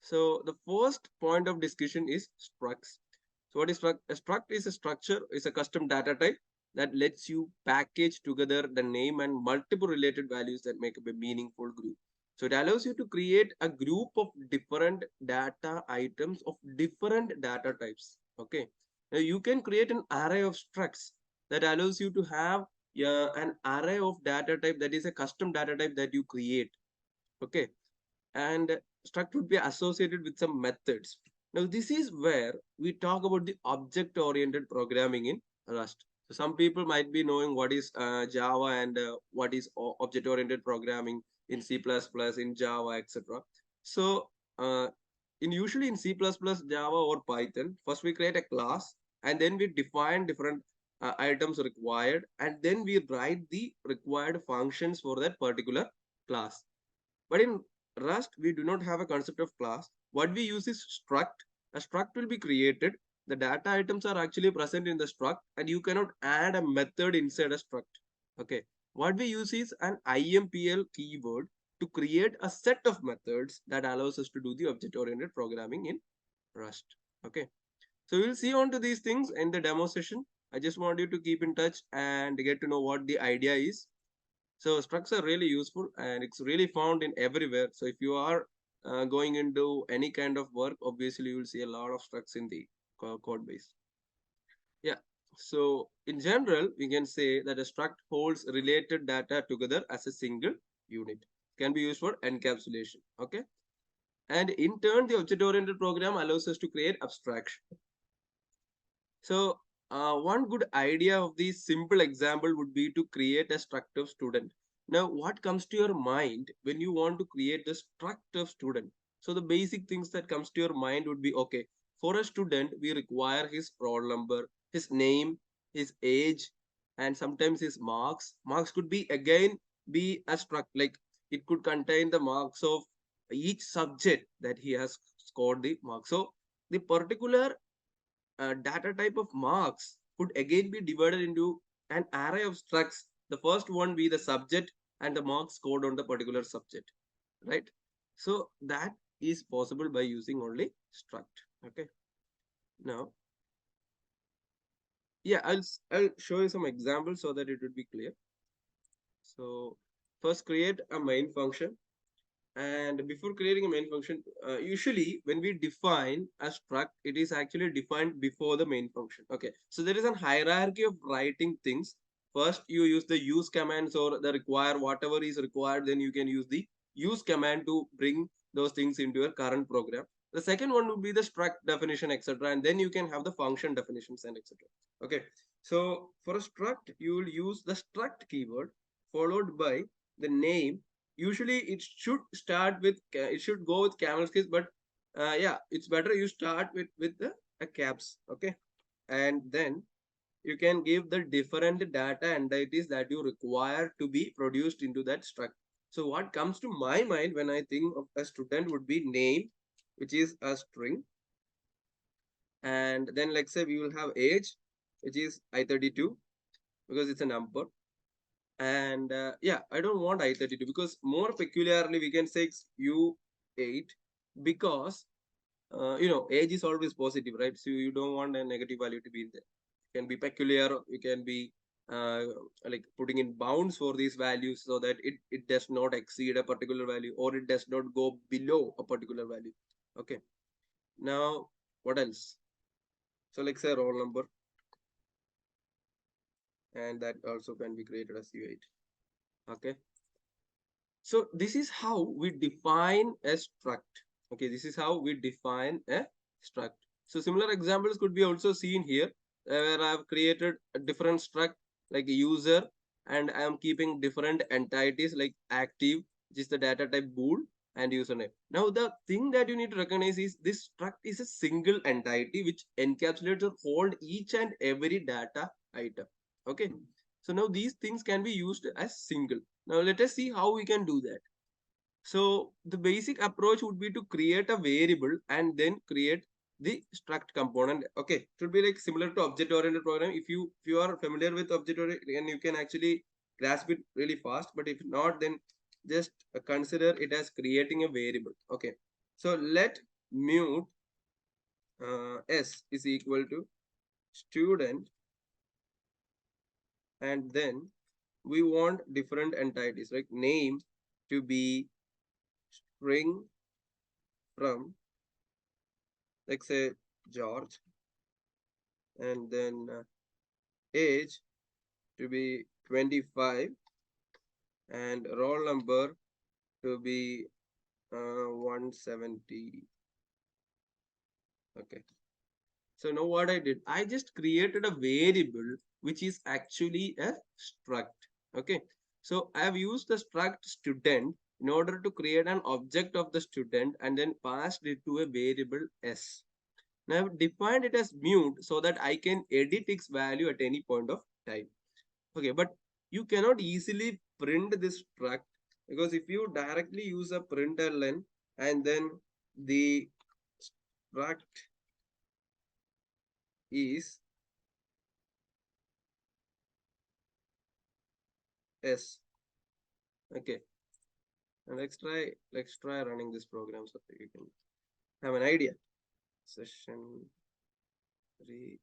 So the first point of discussion is structs. So what is struct? A struct is a structure, is a custom data type that lets you package together the name and multiple related values that make up a meaningful group. So it allows you to create a group of different data items of different data types. Okay. Now you can create an array of structs that allows you to have an array of data type that is a custom data type that you create. Okay, and struct would be associated with some methods. Now, this is where we talk about the object-oriented programming in Rust. So, some people might be knowing what is Java and what is object-oriented programming in C++, in Java, etc. So, in usually in C++, Java, or Python, first we create a class and then we define different items required, and then we write the required functions for that particular class. But in Rust, we do not have a concept of class. What we use is struct. A struct will be created. The data items are actually present in the struct, and you cannot add a method inside a struct. Okay. What we use is an IMPL keyword to create a set of methods that allows us to do the object-oriented programming in Rust. Okay. So we'll see on to these things in the demo session. I just want you to keep in touch and get to know what the idea is. So structs are really useful and it's really found in everywhere. So if you are going into any kind of work, obviously you will see a lot of structs in the code base. Yeah. So in general, we can say that a struct holds related data together as a single unit. Can be used for encapsulation. Okay. And in turn, the object-oriented program allows us to create abstraction. So one good idea of the simple example would be to create a struct of student. Now, what comes to your mind when you want to create the struct of student? So the basic things that comes to your mind would be, okay, for a student, we require his roll number, his name, his age, and sometimes his marks. Marks could be again be a struct, like it could contain the marks of each subject that he has scored the mark. So the particular data type of marks could again be divided into an array of structs. The first one be the subject and the marks scored on the particular subject, right? So that is possible by using only struct. Okay. Now, yeah, I'll show you some examples so that it would be clear. So first create a main function. And before creating a main function, usually when we define a struct, it is actually defined before the main function. Okay, so there is a hierarchy of writing things. First, you use the use commands or the require, whatever is required, then you can use the use command to bring those things into your current program. The second one would be the struct definition, etc. And then you can have the function definitions and etc. Okay, so for a struct, you will use the struct keyword followed by the name. Usually it should start with it should go with camel case, but yeah, it's better you start with the caps. Okay, and then you can give the different data entities that you require to be produced into that struct. So what comes to my mind when I think of a student would be name, which is a string, and then let's say we will have age, which is I32 because it's a number. And yeah, I don't want I32 because more peculiarly we can say it's U8 because age is always positive, right? So you don't want a negative value to be in there. It can be peculiar, you can be uh, like putting in bounds for these values so that it does not exceed a particular value or it does not go below a particular value. Okay. Now, what else? So let's say roll number, and that also can be created as U8. Okay. So this is how we define a struct. Okay, this is how we define a struct. So similar examples could be also seen here where I have created a different struct like a user, and I am keeping different entities like active, which is the data type bool, and username. Now the thing that you need to recognize is this struct is a single entity which encapsulates or hold each and every data item. Okay. So now these things can be used as single. Now let us see how we can do that. So the basic approach would be to create a variable and then create the struct component. Okay, it should be like similar to object-oriented program. If you are familiar with object-oriented, and you can actually grasp it really fast. But if not, then just consider it as creating a variable. Okay, so let mute s is equal to student, and then we want different entities like name to be string from, like say, George, and then age to be 25, and roll number to be 170. Okay. So now what I did, I just created a variable which is actually a struct. Okay. So I have used the struct student in order to create an object of the student and then passed it to a variable s. Now I've defined it as mute so that I can edit its value at any point of time. Okay, but you cannot easily print this struct, because if you directly use a println and then the struct is s. Okay, and let's try running this program so that you can have an idea. Session 3.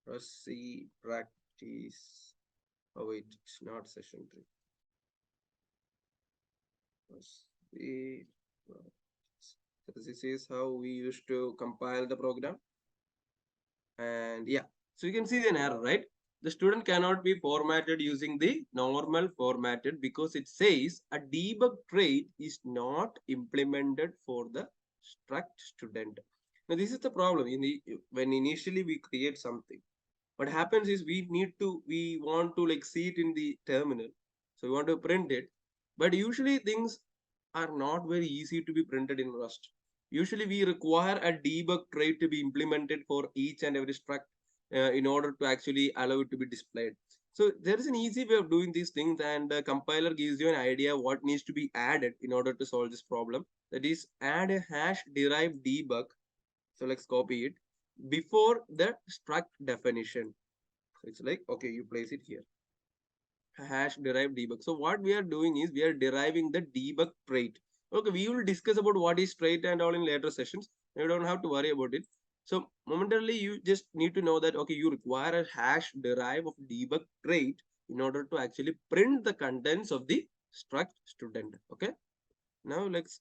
Proceed practice. Oh wait, it's not session 3. Proceed. So this is how we used to compile the program. And yeah, so you can see an error, right? The student cannot be formatted using the normal formatted because it says a debug trait is not implemented for the struct student. Now this is the problem in the when initially we create something. What happens is we want to like see it in the terminal, so we want to print it, but usually things are not very easy to be printed in Rust. Usually we require a debug trait to be implemented for each and every struct in order to actually allow it to be displayed. So there is an easy way of doing these things, and the compiler gives you an idea what needs to be added in order to solve this problem. That is, add a hash derived debug. So let's copy it before the struct definition. So it's like, okay, you place it here. Hash derived debug. So what we are doing is we are deriving the debug trait. Okay, we will discuss about what is trait and all in later sessions. You don't have to worry about it. So momentarily, you just need to know that, okay, you require a hash derive of debug trait in order to actually print the contents of the struct student. Okay. Now let's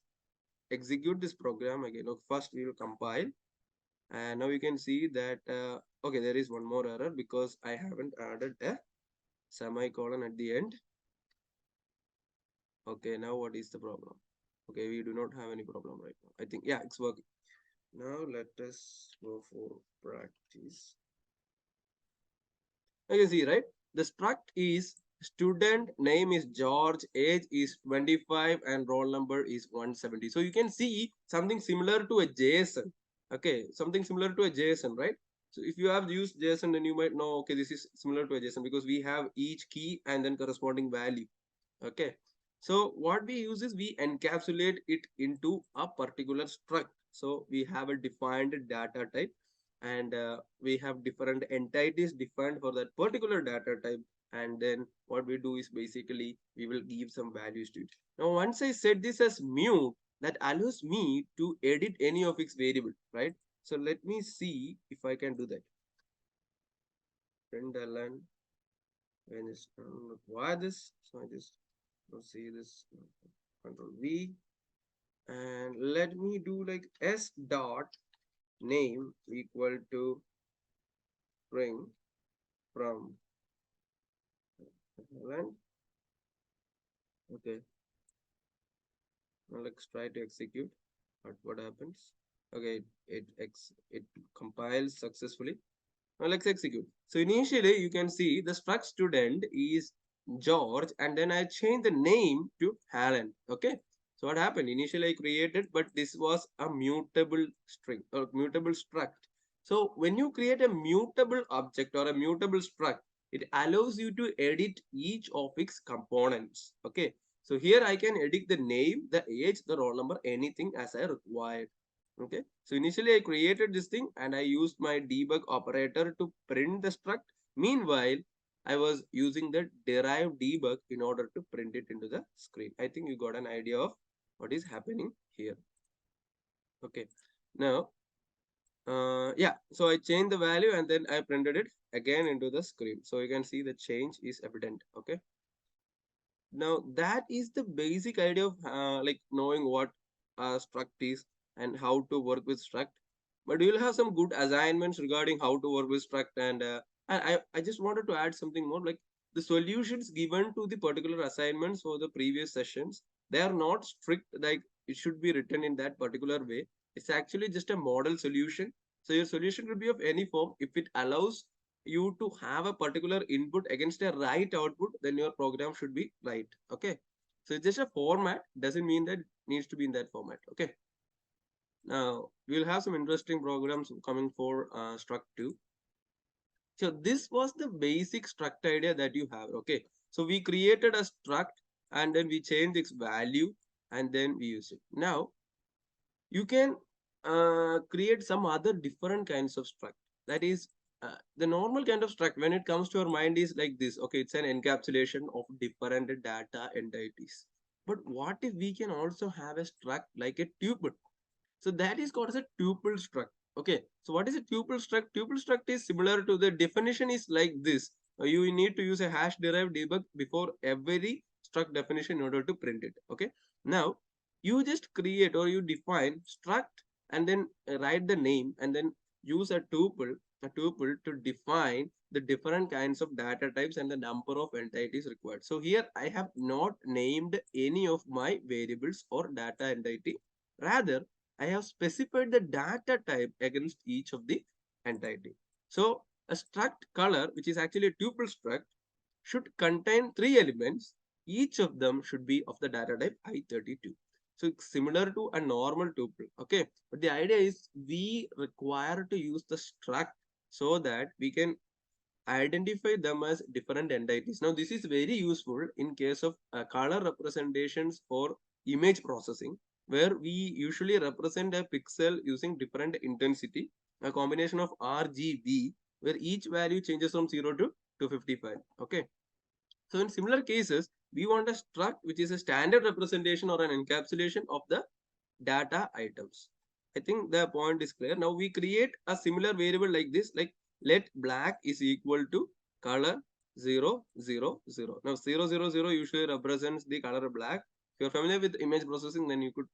execute this program again. Okay, first we will compile. And now you can see that, okay, there is one more error because I haven't added a semicolon at the end. Okay, now what is the problem? Okay, we do not have any problem right now. I think, yeah, it's working. Now let us go for practice. You can see, right? The struct is student name is George, age is 25, and roll number is 170. So you can see something similar to a JSON. Okay, something similar to a JSON, right? So if you have used JSON, then you might know, okay, this is similar to a JSON because we have each key and then corresponding value. Okay, so what we use is we encapsulate it into a particular struct. So we have a defined data type, and we have different entities defined for that particular data type. And then what we do is basically we will give some values to it. Now once I set this as mute, that allows me to edit any of its variable, right? So let me see if I can do that. Println when it's require this, so I just see this, control V, and let me do like s dot name equal to string from Helen. Okay, now let's try to execute. But what happens? Okay, it compiles successfully. Now let's execute. So initially you can see the struct student is George, and then I changed the name to Helen. Okay. So what happened? Initially I created, but this was a mutable string or mutable struct. So when you create a mutable object or a mutable struct, it allows you to edit each of its components. Okay. So here I can edit the name, the age, the roll number, anything as I required. Okay, so initially I created this thing and I used my debug operator to print the struct. Meanwhile, I was using the derived debug in order to print it into the screen. I think you got an idea of what is happening here. Okay. Now, yeah, so I changed the value and then I printed it again into the screen. So you can see the change is evident. Okay. Now that is the basic idea of like knowing what struct is and how to work with struct. But you'll have some good assignments regarding how to work with struct, and I just wanted to add something more, like the solutions given to the particular assignments for the previous sessions. They are not strict like it should be written in that particular way. It's actually just a model solution. So your solution could be of any form if it allows you to have a particular input against a right output, then your program should be right. Okay. So it's just a format, doesn't mean that it needs to be in that format. Okay. Now we'll have some interesting programs coming for struct 2. So this was the basic struct idea that you have. Okay. So we created a struct and then we changed its value and then we use it. Now you can create some other different kinds of struct. That is the normal kind of struct when it comes to our mind is like this. Okay, it's an encapsulation of different data entities. But what if we can also have a struct like a tuple? So that is called as a tuple struct. Okay. So what is a tuple struct? Tuple struct is similar to the definition is like this. You need to use a hash derived debug before every struct definition in order to print it. Okay. Now you just create or you define struct and then write the name and then use a tuple to define the different kinds of data types and the number of entities required. So here I have not named any of my variables or data entity. Rather, I have specified the data type against each of the entity. So a struct color, which is actually a tuple struct, should contain three elements. Each of them should be of the data type I32. So it's similar to a normal tuple. Okay. But the idea is we require to use the struct so that we can identify them as different entities. Now, this is very useful in case of color representations for image processing, where we usually represent a pixel using different intensity, a combination of RGB, where each value changes from 0 to 255. Okay. So in similar cases, we want a struct which is a standard representation or an encapsulation of the data items. I think the point is clear. Now we create a similar variable like this, like let black is equal to color 000. Now 000 usually represents the color black. If you're familiar with image processing, then you could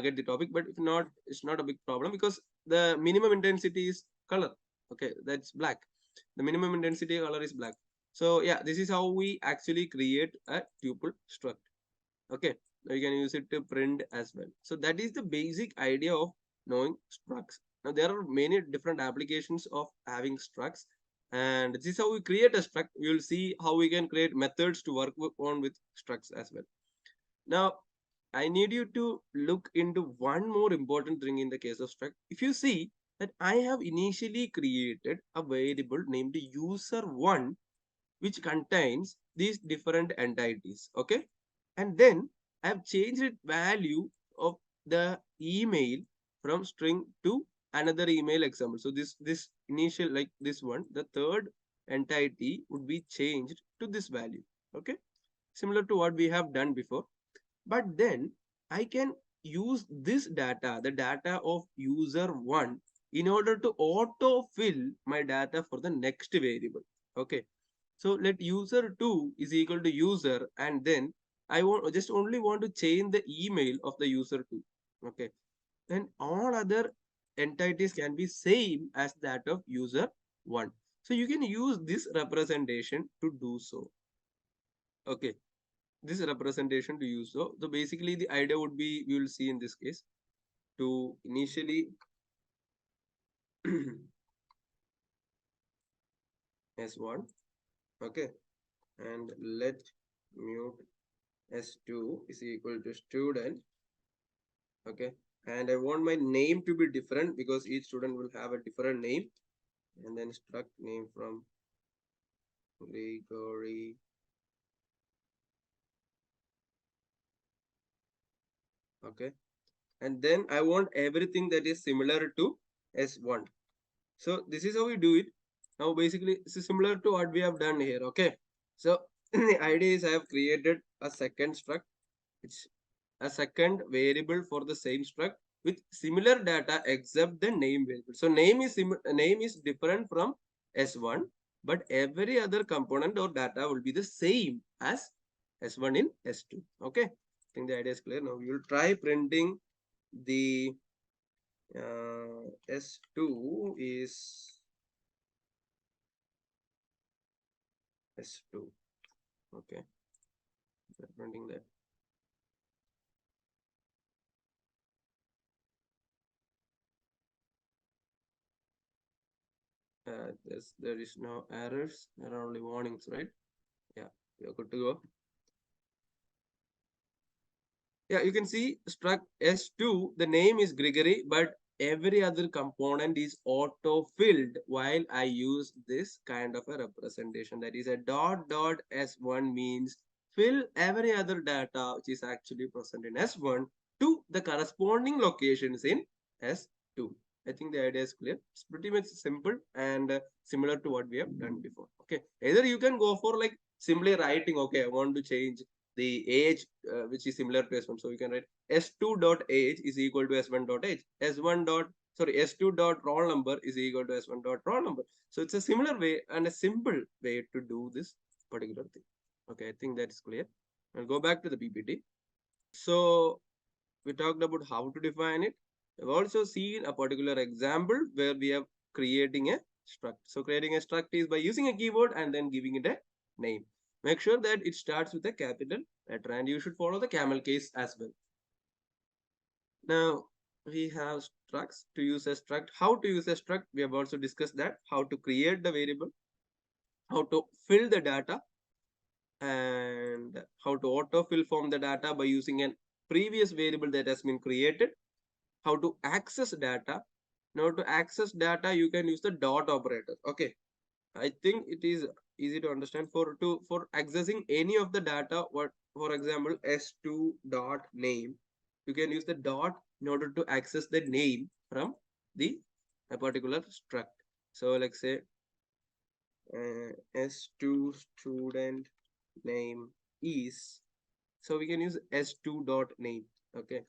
get the topic. But if not, it's not a big problem because the minimum intensity is color. Okay, that's black. The minimum intensity color is black. So yeah, this is how we actually create a tuple struct. Okay, now you can use it to print as well. So that is the basic idea of knowing structs. Now there are many different applications of having structs, and this is how we create a struct. We will see how we can create methods to work on with structs as well. Now I need you to look into one more important thing in the case of struct. If you see that I have initially created a variable named user1 which contains these different entities. Okay. And then I've changed the value of the email from string to another email example. So this initial, like this one, the third entity would be changed to this value. Okay. Similar to what we have done before. But then I can use this data, the data of user one, in order to auto fill my data for the next variable. Okay. So let user2 is equal to user, and then I want just only want to change the email of the user2. Okay. Then all other entities can be same as that of user1. So you can use this representation to do so. Okay. This representation to use so. So basically the idea would be, we will see in this case, to initially S1. Okay. And let mute S2 is equal to student. Okay. And I want my name to be different because each student will have a different name. And then struct name from Gregory. Okay. And then I want everything that is similar to S1. So this is how we do it. Now basically this is similar to what we have done here. Okay. So the idea is I have created a second struct, which a second variable for the same struct with similar data except the name variable. So name is different from S1, but every other component or data will be the same as S1 in S2. Okay. I think the idea is clear. Now we will try printing the S2 is S2. Okay. We're printing that. There is no errors. There are only warnings, right? Yeah, we are good to go. Yeah, you can see struct S2, the name is Grigory, but every other component is auto-filled while I use this kind of a representation. That is a dot dot S1 means fill every other data which is actually present in S1 to the corresponding locations in S2. I think the idea is clear. It's pretty much simple and similar to what we have done before. Okay, either you can go for like simply writing, okay, I want to change the age which is similar to S1. So we can write S2 dot age is equal to S1 dot age. S1 dot S2 dot roll number is equal to S1 dot roll number. So it's a similar way and a simple way to do this particular thing. Okay, I think that is clear. I'll go back to the PPT. So we talked about how to define it. We've also seen a particular example where we are creating a struct. So creating a struct is by using a keyword and then giving it a name. Make sure that it starts with a capital letter and you should follow the camel case as well. Now we have structs to use a struct. How to use a struct? We have also discussed that. How to create the variable, how to fill the data, and how to autofill from the data by using a previous variable that has been created. How to access data. Now to access data, you can use the dot operator. Okay, I think it is easy to understand. For accessing any of the data, what for example S2 dot name, you can use the dot in order to access the name from the a particular struct. So like say S2 student name is, so we can use S2 dot name. Okay,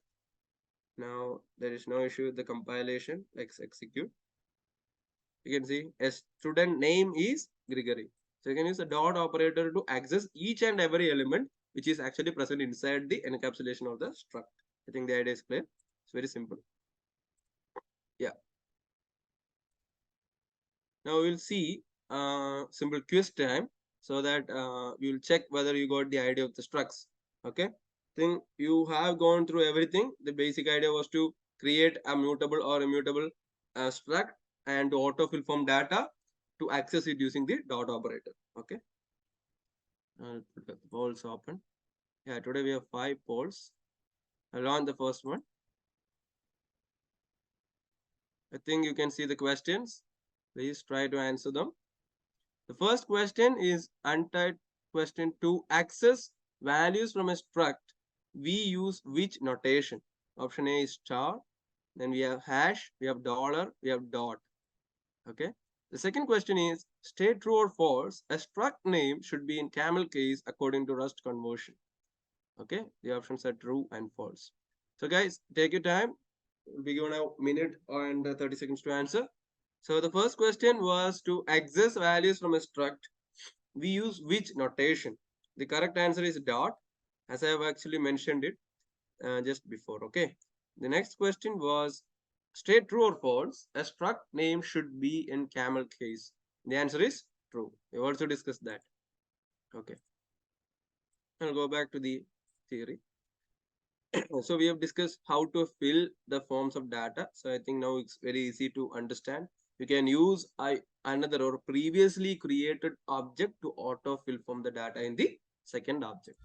now there is no issue with the compilation. Let's execute. You can see a student name is Grigory. So you can use the dot operator to access each and every element which is actually present inside the encapsulation of the struct. I think the idea is clear. It's very simple. Yeah. Now we'll see simple quiz time so that we'll check whether you got the idea of the structs. Okay. Think you have gone through everything. The basic idea was to create a mutable or immutable struct and to autofill from data to access it using the dot operator. Okay. I'll put the polls open. Yeah, today we have 5 polls. I'll run the first one. I think you can see the questions. Please try to answer them. The first question is untyped question. To access values from a struct, we use which notation? Option A is star. Then we have hash, we have dollar, we have dot. Okay. The second question is state true or false. A struct name should be in camel case according to Rust conversion. Okay. The options are true and false. So guys, take your time. We'll be given a minute and 30 seconds to answer. So the first question was to access values from a struct. We use which notation? The correct answer is dot, as I have actually mentioned it just before. Okay. The next question was state true or false. A struct name should be in camel case. The answer is true. We also discussed that. Okay. I'll go back to the theory. So we have discussed how to fill the forms of data. So I think now it's very easy to understand. You can use another or previously created object to auto fill from the data in the second object.